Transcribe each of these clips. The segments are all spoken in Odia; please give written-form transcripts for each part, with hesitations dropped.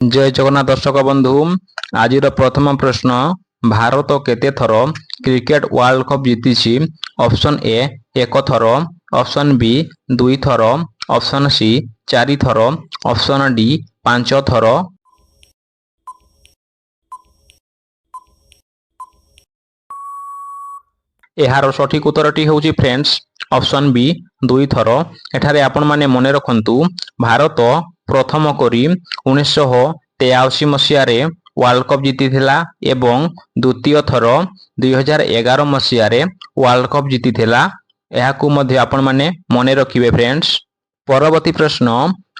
जय जगन्नाथ दर्शक बंधु आज प्रथम प्रश्न भारत केते थर क्रिकेट वर्ल्ड कप जीति। ऑप्शन ए एक थर, ऑप्शन बी दुई थर, ऑप्शन सी चारि थर, ऑप्शन डी पांच थर। यार सठिक उत्तरटी होउची फ्रेंड्स ऑप्शन बी दुई थर। एठारे आपण माने मने रखंतु भारत प्रथम करी 1983 मसीह रे वर्ल्ड कप जीतिथिला एवं द्वितीय थर 2011 मसीह रे वर्ल्ड कप जीतिथिला। एहाकु मध्ये आपण माने मने रखिबे फ्रेंड्स। परवर्ती प्रश्न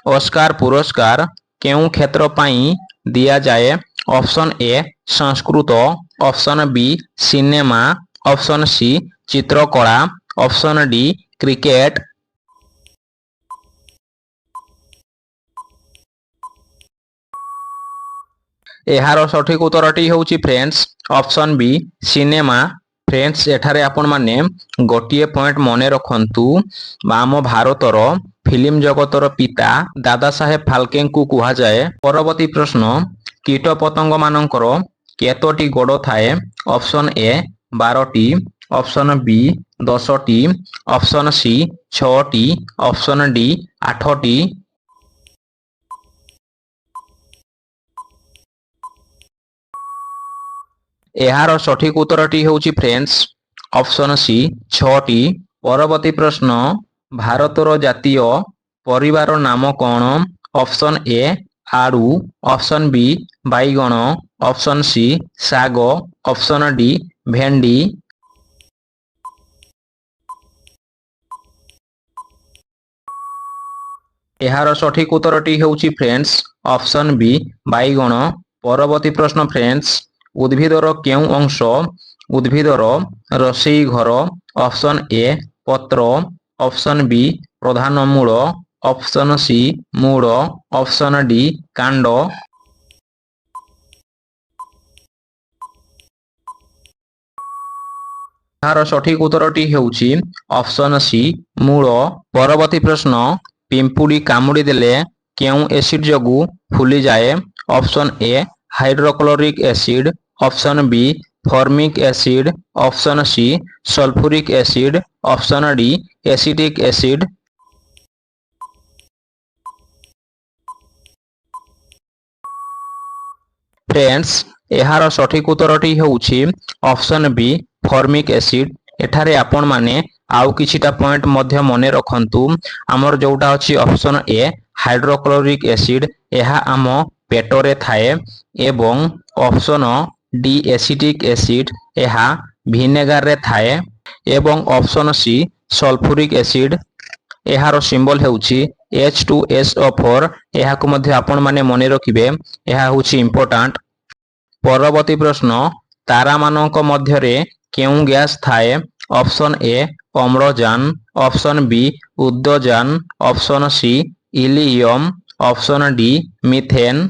ऑस्कार पुरस्कार केउ क्षेत्र पई दिया जाए? Option A Sanskrit, option B cinema, option C चित्रकला, ऑप्शन डी क्रिकेट। एहार सठिक उत्तरटी होउची friends option B cinema. Friends एठारे आपण माने गोटिए पॉइंट मने रखंतु आम भारतर फिल्म जगतर पिता दादा साहेब फाल्के को कुहा जाए। परवर्ती प्रश्न कीट पतंग मानकर केतोटी गोड़ थाए? ऑप्शन ए 12टी, ऑप्शन बी 10टी, ऑप्शन सी 6टी, ऑप्शन डी 8टी। एहार सठिक उत्तरटी होउची फ्रेंड्स ऑप्शन सी 6टी। परवर्ती प्रश्न भारतर जातीय परिवार नाम कौन? ऑप्शन ए आड़ू, ऑप्शन बी बैगण, ऑप्शन सी साग, ऑप्शन डी भेंडी। एहार सठिक उत्तरटी होउची फ्रेंड्स ऑप्शन बी बैगण। परवर्ती प्रश्न फ्रेंड्स उद्भिदर केउ अंश उद्भिदर रसई घर? ऑप्शन ए पत्र, ऑप्शन बी प्रधान मूल, ऑप्शन सी मूल, ऑप्शन डी कांड। यार सठिक उत्तरटी हेउची ऑप्शन सी मूल। परवर्ती प्रश्न पिंपुड़ी कामुड़ी देले केउ एसिड जगु फुली जाए? Option A hydrochloric acid, option B formic acid, option C sulphuric acid, option D acetic acid. Friends एहार सठिक उत्तरटी होउची ऑप्शन बी फॉर्मिक एसिड। एठारे आपण माने आउ किछिटा पॉइंट मध्य मने रखंतु हमर जोटा अछि ऑप्शन ए हाइड्रोक्लोरिक एसिड एहा आम पेटरे थाए एवं ऑप्शन डी एसिटिक एसिड एहा विनेगार रे थाए एवं ऑप्शन सी सल्फ्यूरिक एसिड एहार सिंबल हेउची H2SO4। एहा को मध्ये आपण माने मने रखिबे एहा होउची इंपोर्टेंट। परवर्ती प्रश्न तारा मानक मध्य रे केउ गैस थाए? ऑप्शन ए अम्लजान, ऑप्शन बी उद्दजान, option C helium, option D methane.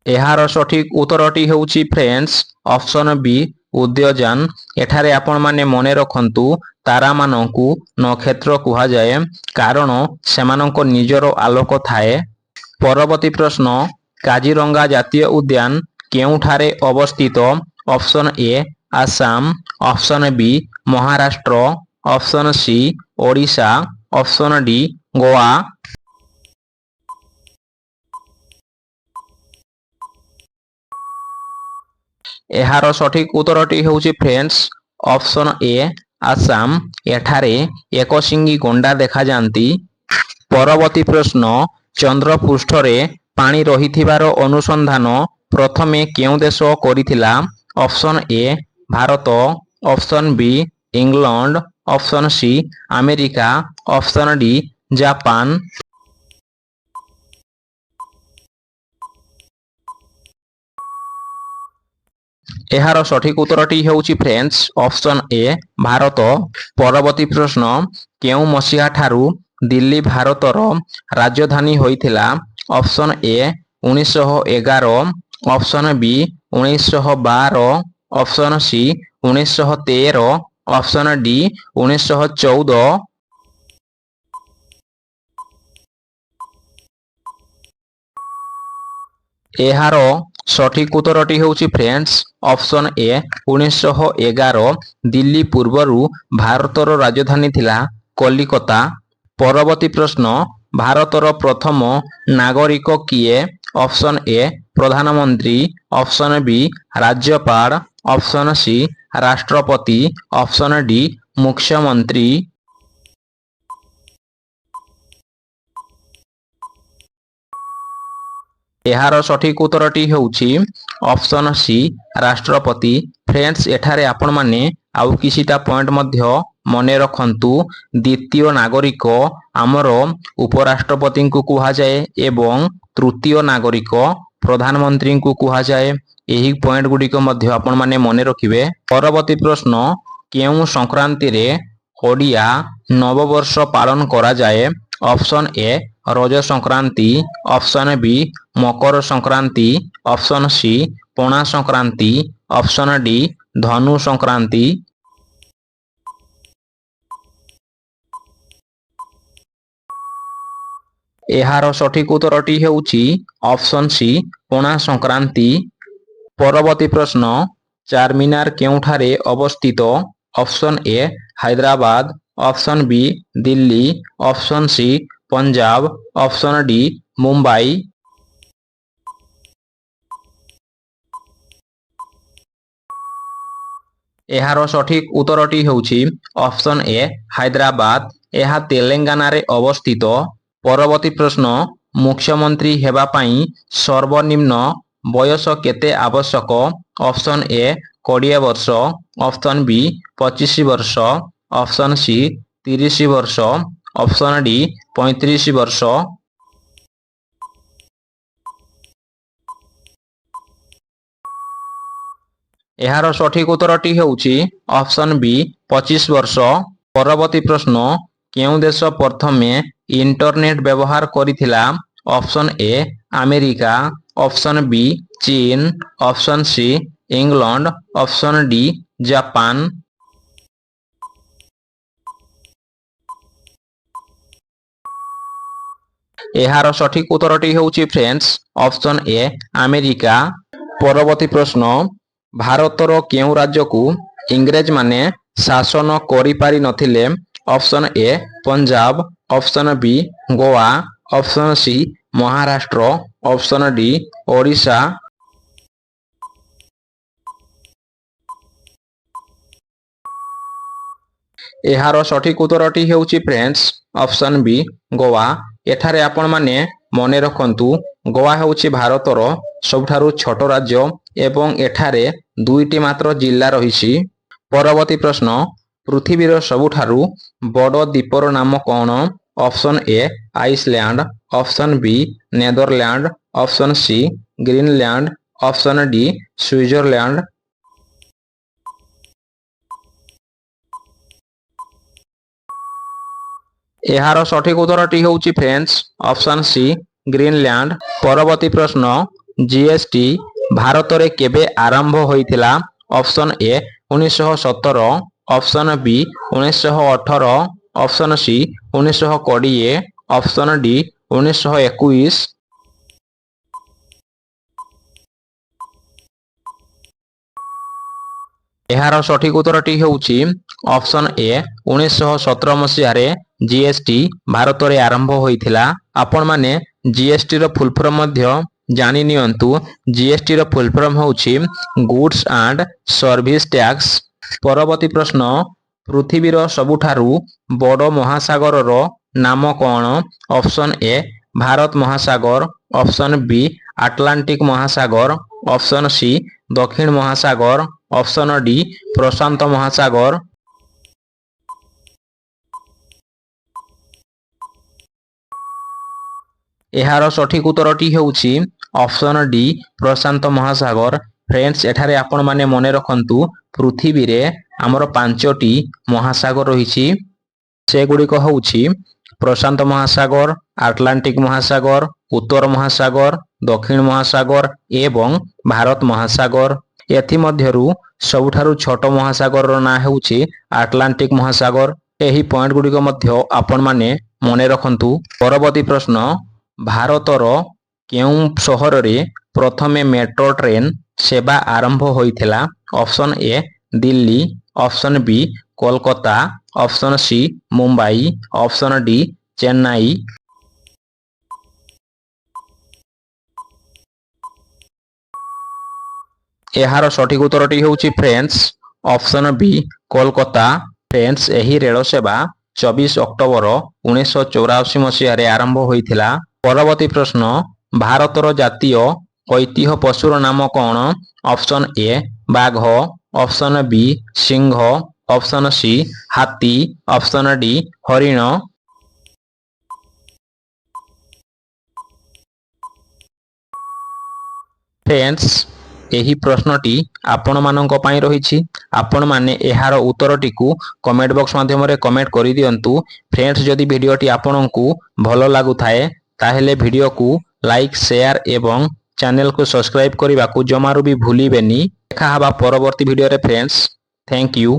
एहार सठिक उत्तरटी हेउची फ्रेंड्स ऑप्शन बी उद्दजान। एठारे आपण माने मने रखंतु तारा मानकु नक्षत्र कुहा जाए कारण सेमानंको निजरो आलोक थाए। परवर्ती प्रश्न काजीरंगा जातीय उद्यान केउठारे अवस्थित? Option A Assam, option B Maharashtra, option C Odisha, option D Goa. एहार सठिक उत्तरटी हेउची फ्रेंड्स ऑप्शन ए आसाम। एठारे एक सिंगी गोंडा देखा जांती। परवर्ती प्रश्न चंद्र पृष्ठ रे पानी रहिथिबार अनुसंधान प्रथमे केउ देश करिथिला? Option A Bharat, option B England, option C America, option D Japan. एहार सठिक उत्तरटी हेउची फ्रेंड्स ऑप्शन ए भारत। परवर्ती प्रश्न केउ मसीहा ठारू दिल्ली भारतर राजधानी होइथिला? Option A 1911, option B 1912, option C 1913, option D 1914। ଏହାର ସଠିକ ଉତ୍ତରଟି ହେଉଛି ଫ୍ରେଣ୍ଡସ୍ ଅପସନ୍ ଏ 1911 ଦିଲ୍ଲୀ ପୂର୍ବରୁ ଭାରତର ରାଜଧାନୀ ଥିଲା କଲିକତା। ପରବର୍ତ୍ତୀ ପ୍ରଶ୍ନ ଭାରତର ପ୍ରଥମ ନାଗରିକ କିଏ? ଅପସନ୍ ଏ ପ୍ରଧାନମନ୍ତ୍ରୀ, ଅପସନ୍ ବି ରାଜ୍ୟପାଳ, ଅପସନ୍ ସି ରାଷ୍ଟ୍ରପତି, ଅପସନ୍ ଡି ମୁଖ୍ୟମନ୍ତ୍ରୀ। ଏହାର ସଠିକ ଉତ୍ତରଟି ହେଉଛି ଅପସନ୍ ସି ରାଷ୍ଟ୍ରପତି। ଫ୍ରେଣ୍ଡସ୍ ଏଠାରେ ଆପଣମାନେ ଆଉ କିଛିଟା ପଏଣ୍ଟ ମଧ୍ୟ ମନେ ରଖନ୍ତୁ। ଦ୍ୱିତୀୟ ନାଗରିକ ଆମର ଉପରାଷ୍ଟ୍ରପତିଙ୍କୁ କୁହାଯାଏ ଏବଂ ତୃତୀୟ ନାଗରିକ ପ୍ରଧାନମନ୍ତ୍ରୀଙ୍କୁ କୁହାଯାଏ। ଏହି ପଏଣ୍ଟ ଗୁଡ଼ିକ ମଧ୍ୟ ଆପଣମାନେ ମନେ ରଖିବେ। ପରବର୍ତ୍ତୀ ପ୍ରଶ୍ନ କେଉଁ ସଂକ୍ରାନ୍ତିରେ ଓଡ଼ିଆ ନବବର୍ଷ ପାଳନ କରାଯାଏ? Option A Raja Sankranti, option B Makar Sankranti, option C Pana Sankranti, option D ଧନୁ ସଂକ୍ରାନ୍ତି। ଏହାର ସଠିକ ଉତ୍ତରଟି ହେଉଛି ଅପସନ୍ ସି ପଣା ସଂକ୍ରାନ୍ତି। ପରବର୍ତ୍ତୀ ପ୍ରଶ୍ନ ଚାରମିନାର କେଉଁଠାରେ ଅବସ୍ଥିତ? Option A Hyderabad, option B Delhi, option C Punjab, option D Mumbai. ଏହାର ସଠିକ ଉତ୍ତରଟି ହେଉଛି ଅପସନ୍ ଏ ହାଇଦ୍ରାବାଦ। ଏହା ତେଲେଙ୍ଗାନାରେ ଅବସ୍ଥିତ। ପରବର୍ତ୍ତୀ ପ୍ରଶ୍ନ ମୁଖ୍ୟମନ୍ତ୍ରୀ ହେବା ପାଇଁ ସର୍ବନିମ୍ନ ବୟସ କେତେ ଆବଶ୍ୟକ? ଅପସନ୍ ଏ 20 ବର୍ଷ, ଅପସନ୍ ବି 25 ବର୍ଷ, ଅପସନ୍ ସି 30 ବର୍ଷ, ଅପସନ୍ ଡି 35 ବର୍ଷ। ଏହାର ସଠିକ ଉତ୍ତରଟି ହେଉଛି ଅପସନ୍ ବି 25 ବର୍ଷ। ପରବର୍ତ୍ତୀ ପ୍ରଶ୍ନ କେଉଁ ଦେଶ ପ୍ରଥମେ ଇଣ୍ଟରନେଟ ବ୍ୟବହାର କରିଥିଲା? Option A America, option B ଚୀନ, option C England, option D Japan. ଏହାର ସଠିକ ଉତ୍ତରଟି ହେଉଛି ଫ୍ରେଣ୍ଡସ୍ ଅପସନ୍ ଏ ଆମେରିକା। ପରବର୍ତ୍ତୀ ପ୍ରଶ୍ନ ଭାରତର କେଉଁ ରାଜ୍ୟକୁ ଇଂରେଜମାନେ ଶାସନ କରିପାରିନଥିଲେ? Option A Punjab, option B Goa, option C Maharashtra, option D Odisha. ଏହାର ସଠିକ ଉତ୍ତରଟି ହେଉଛି ଫ୍ରେଣ୍ଡସ୍ ଅପସନ୍ ବି ଗୋଆ। ଏଠାରେ ଆପଣମାନେ ମନେ ରଖନ୍ତୁ ଗୋଆ ହେଉଛି ଭାରତର ସବୁଠାରୁ ଛୋଟ ରାଜ୍ୟ ଏବଂ ଏଠାରେ 2ଟି ମାତ୍ର ଜିଲ୍ଲା ରହିଛି। ପରବର୍ତ୍ତୀ ପ୍ରଶ୍ନ ପୃଥିବୀର ସବୁଠାରୁ ବଡ଼ ଦ୍ୱୀପର ନାମ କ'ଣ? Option A Iceland, option B Netherland, option C Greenland, option D Switzerland. ଏହାର ସଠିକ ଉତ୍ତରଟି ହେଉଛି ଫ୍ରେଣ୍ଡସ୍ ଅପସନ୍ ସି ଗ୍ରୀନଲ୍ୟାଣ୍ଡ। ପରବର୍ତ୍ତୀ ପ୍ରଶ୍ନ ଜିଏସଟି ଭାରତରେ କେବେ ଆରମ୍ଭ ହୋଇଥିଲା? Option A 1917, option B 1918, option C 1920, option D 1921। ଏହାର ସଠିକ ଉତ୍ତରଟି ହେଉଛି ଅପସନ୍ ଏ 1917 ମସିହାରେ ଜିଏସଟି ଭାରତରେ ଆରମ୍ଭ ହୋଇଥିଲା। ଆପଣମାନେ ଜିଏସଟିର ଫୁଲ୍ ଫର୍ମ ମଧ୍ୟ ଜାଣି ନିଅନ୍ତୁ। ଜିଏସଟିର ଫୁଲ୍ ଫର୍ମ ହେଉଛି ଗୁଡ୍ସ ଆଣ୍ଡ ସର୍ଭିସ ଟ୍ୟାକ୍ସ। ପରବର୍ତ୍ତୀ ପ୍ରଶ୍ନ ପୃଥିବୀର ସବୁଠାରୁ ବଡ଼ ମହାସାଗରର ନାମ କ'ଣ? ଅପସନ୍ ଏ ଭାରତ ମହାସାଗର, ଅପସନ୍ ବି ଆଟଲାଣ୍ଟିକ ମହାସାଗର, ଅପସନ୍ ସି ଦକ୍ଷିଣ ମହାସାଗର, ଅପସନ୍ ଡି ପ୍ରଶାନ୍ତ ମହାସାଗର। ଏହାର ସଠିକ ଉତ୍ତରଟି ହେଉଛି ଅପସନ୍ ଡି ପ୍ରଶାନ୍ତ ମହାସାଗର। ଫ୍ରେଣ୍ଡସ୍ ଏଠାରେ ଆପଣମାନେ ମନେ ରଖନ୍ତୁ ପୃଥିବୀରେ ଆମର 5ଟି ମହାସାଗର ରହିଛି। ସେଗୁଡ଼ିକ ହେଉଛି ପ୍ରଶାନ୍ତ ମହାସାଗର, ଆଟଲାଣ୍ଟିକ ମହାସାଗର, ଉତ୍ତର ମହାସାଗର, ଦକ୍ଷିଣ ମହାସାଗର ଏବଂ ଭାରତ ମହାସାଗର। ଏଥିମଧ୍ୟରୁ ସବୁଠାରୁ ଛୋଟ ମହାସାଗରର ନାଁ ହେଉଛି ଆଟଲାଣ୍ଟିକ ମହାସାଗର। ଏହି ପଏଣ୍ଟ ଗୁଡ଼ିକ ମଧ୍ୟ ଆପଣମାନେ ମନେ ରଖନ୍ତୁ। ପରବର୍ତ୍ତୀ ପ୍ରଶ୍ନ ଭାରତର କେଉଁ ସହରରେ ପ୍ରଥମେ ମେଟ୍ରୋ ଟ୍ରେନ୍ ସେବା ଆରମ୍ଭ ହୋଇଥିଲା? Option A Delhi, option B Kolkata, option C Mumbai, option D Chennai. ଏହାର ସଠିକ ଉତ୍ତରଟି ହେଉଛି friends option B Kolkata. Friends ଏହି ରେଳ ସେବା 24 ଅକ୍ଟୋବର 1984 ମସିହାରେ ଆରମ୍ଭ ହୋଇଥିଲା। ପରବର୍ତ୍ତୀ ପ୍ରଶ୍ନ, ଭାରତର ଜାତୀୟ ଐତିହ୍ୟ ପଶୁର ନାମ କ'ଣ? ଅପସନ୍ ଏ ବାଘ, ଅପସନ୍ ବି ସିଂହ, ଅପସନ୍ ସି ହାତୀ, ଅପସନ୍ ଡି ହରିଣ। ଫ୍ରେଣ୍ଡସ୍ ଏହି ପ୍ରଶ୍ନଟି ଆପଣମାନଙ୍କ ପାଇଁ ରହିଛି। ଆପଣମାନେ ଏହାର ଉତ୍ତରଟିକୁ କମେଣ୍ଟ ବକ୍ସ ମାଧ୍ୟମରେ କମେଣ୍ଟ କରିଦିଅନ୍ତୁ। ଫ୍ରେଣ୍ଡସ୍ ଯଦି ଭିଡ଼ିଓଟି ଆପଣଙ୍କୁ ଭଲ ଲାଗୁଥାଏ ତାହେଲେ ଭିଡ଼ିଓକୁ ଲାଇକ୍, ସେୟାର ଏବଂ ଚ୍ୟାନେଲକୁ ସବସ୍କ୍ରାଇବ କରିବାକୁ ଜମାରୁ ବି ଭୁଲିବେନି। ଦେଖା ହେବା ପରବର୍ତ୍ତୀ ଭିଡ଼ିଓରେ ଫ୍ରେଣ୍ଡସ୍। Thank you.